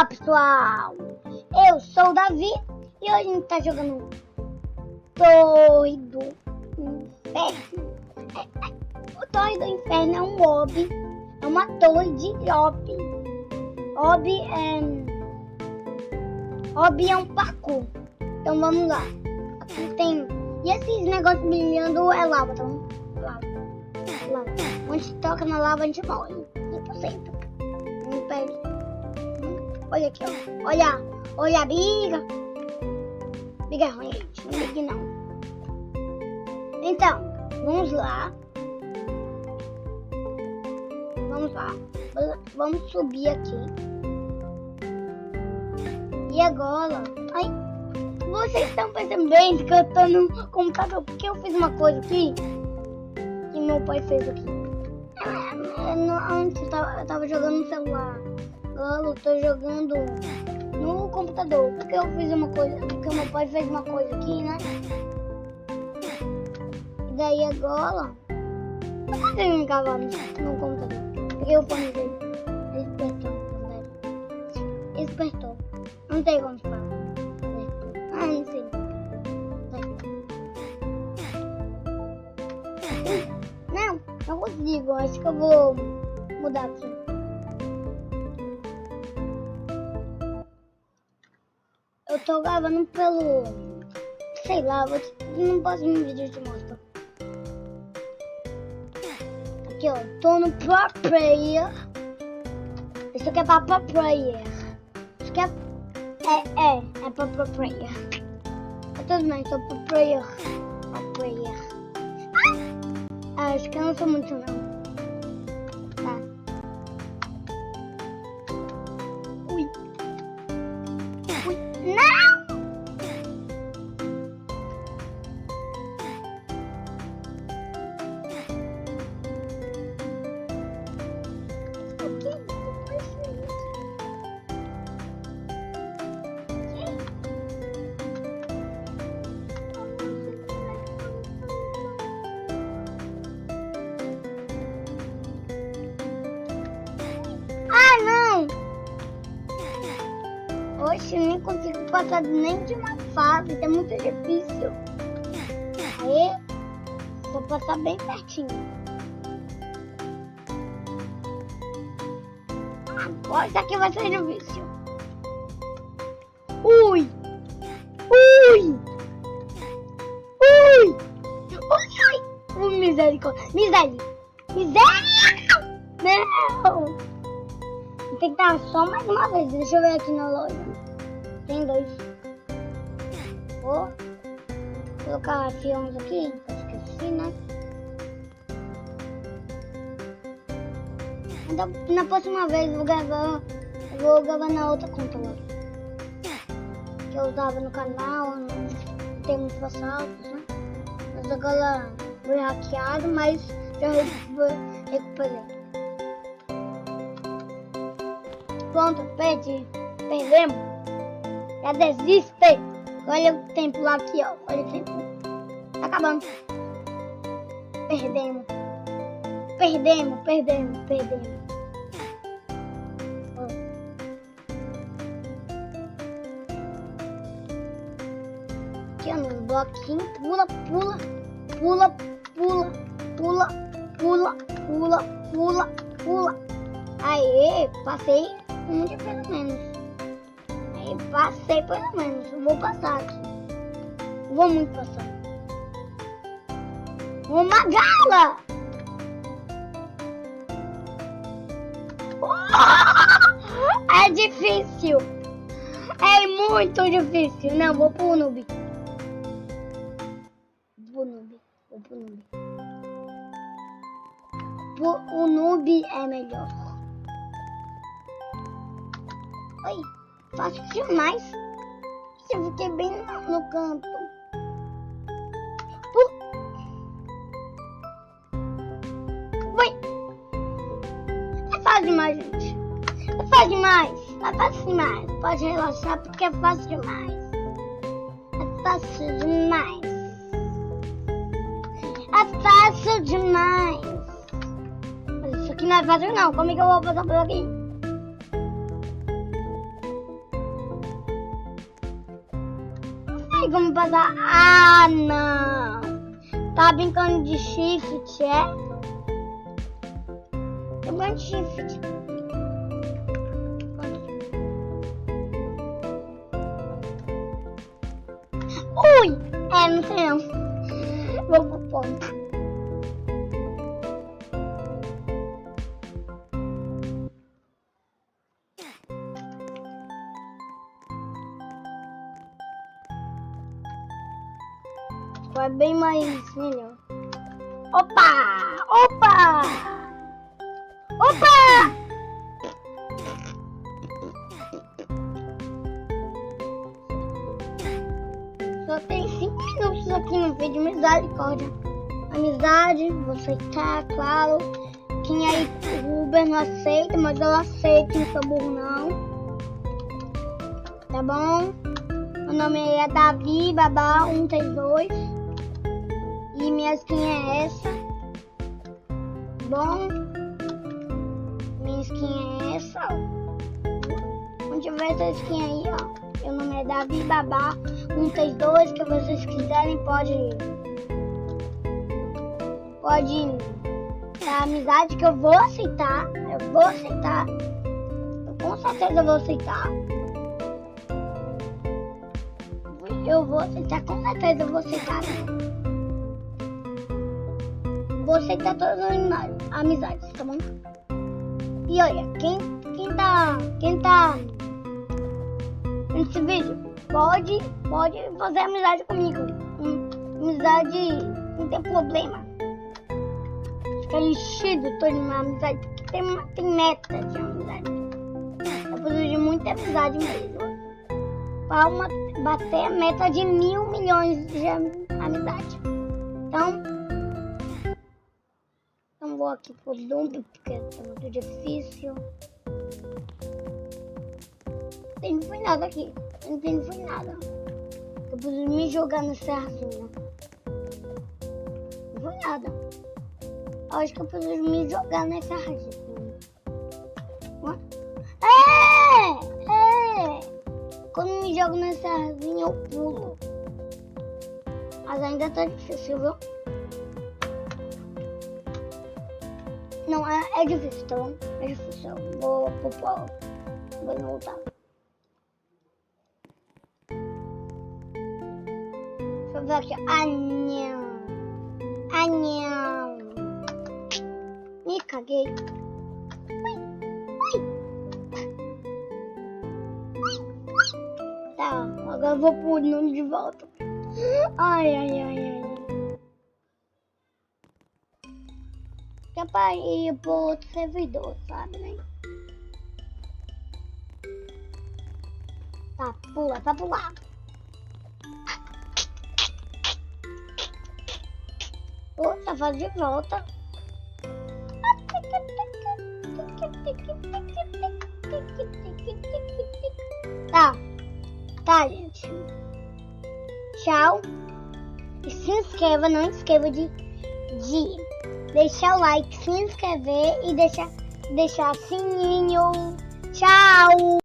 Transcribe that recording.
Olá pessoal, eu sou o Davi e hoje a gente tá jogando Torre do Inferno. O Torre do Inferno é um mob, é uma torre de Ob. Ob é um parkour. Então vamos lá. Aqui tem. E esses negócios brilhando é lava, tá bom? Lava. Onde toca na lava a gente morre. 100%. Não perde. Olha aqui, ó. Olha a biga. Biga ruim, gente. Não ligue não. Então, vamos lá. Vamos subir aqui. E agora... Ai, vocês estão percebendo que eu tô no computador porque eu fiz uma coisa aqui que meu pai fez aqui. Antes eu tava jogando no celular. Agora eu tô jogando no computador. Porque eu fiz uma coisa. Porque meu pai fez uma coisa aqui, né? E daí agora eu consigo me cavar no computador. Peguei o fone dele. Ele despertou. Não tem como falar. Não sei. Não consigo. Acho que eu vou mudar aqui. Eu tô gravando pelo... Sei lá, não posso ver um vídeo de mostrar. Aqui, ó. Tô no Pro Player. Isso aqui é pra Pro Player. Isso aqui é pra Pro Player. Eu tô bem, sou Pro Player. Pro Player. Acho que eu não sou muito não. Tá. Ui. Não! Oxe, eu nem consigo passar nem de uma fase, é muito difícil. Aí, vou passar bem pertinho. Agora isso aqui vai ser difícil. Ui! Misericórdia! Miséria! Não! Tem que dar só mais uma vez. Deixa eu ver aqui na loja. Tem 2. Vou colocar fios aqui. Esqueci, né? Então, na próxima vez vou gravar na outra conta lá. Que eu usava no canal. Não tem muitos passados, né? Mas agora foi hackeado, mas já recuperei. Pronto, perdemos. Já desiste. Olha o tempo lá aqui, ó. Olha o tempo. Tá acabando. Perdemos. Ó. Aqui, ó, nos bloquinhos. Pula. Aê, passei. Muito pelo menos. Aí passei pelo menos. Vou passar aqui. Vou muito passar. Uma gala! É difícil. É muito difícil. Não, vou pro noob. O noob é melhor. Oi, fácil demais. Eu fiquei bem no canto. Oi. É fácil demais, gente. É fácil demais. Pode relaxar porque é fácil demais. Mas isso aqui não é fácil não. Como é que eu vou passar por aqui? Ai, vamos passar. Ah, não. Tá brincando de shift, é? Tá brincando de shift. Ui! Não sei não. Vou pro ponto. Vai bem mais melhor. Opa! Opa! Opa! Só tem 5 minutos aqui no vídeo. Misericórdia. Amizade, vou aceitar, claro. Quem aí, o Uber não aceita, mas eu aceito, não sou burro não. Tá bom? Meu nome é Davi Babá 132. E minha skin é essa. Bom, minha skin é essa. Onde tiver essa skin aí, ó. Meu nome é Davi Babá 132. Que vocês quiserem, pode dar amizade que eu vou aceitar. Eu vou aceitar. Eu com certeza vou aceitar. Eu vou aceitar, com certeza eu vou aceitar. Vou aceitar todas as amizades, tá bom? E olha, quem tá nesse vídeo, pode fazer amizade comigo. Amizade não tem problema. Fica enchido todo na amizade, porque tem meta de amizade. Eu preciso de muita amizade mesmo. Para bater a meta de 1.000 milhões de amizade. Então vou aqui pro Dump, porque é muito difícil. Não foi nada aqui. Não foi nada. Eu preciso me jogar no serrazinho. Não foi nada. Eu acho que eu preciso me jogar nessa serrazinho. Quando me jogo nessa serrazinha eu pulo. Mas ainda tá difícil, viu? Não, é difícil, tá bom? É difícil. Vou voltar. Deixa eu ver aqui. Não. Me caguei. Tá, agora eu vou pro nome de volta. Ai. Que é pra ir pro outro servidor, sabe, né? Tá, pula, tá pular. Tá faz de volta. Tá, gente. Tchau. E se inscreva, não esqueça de deixar o like, se inscrever e deixar sininho. Tchau!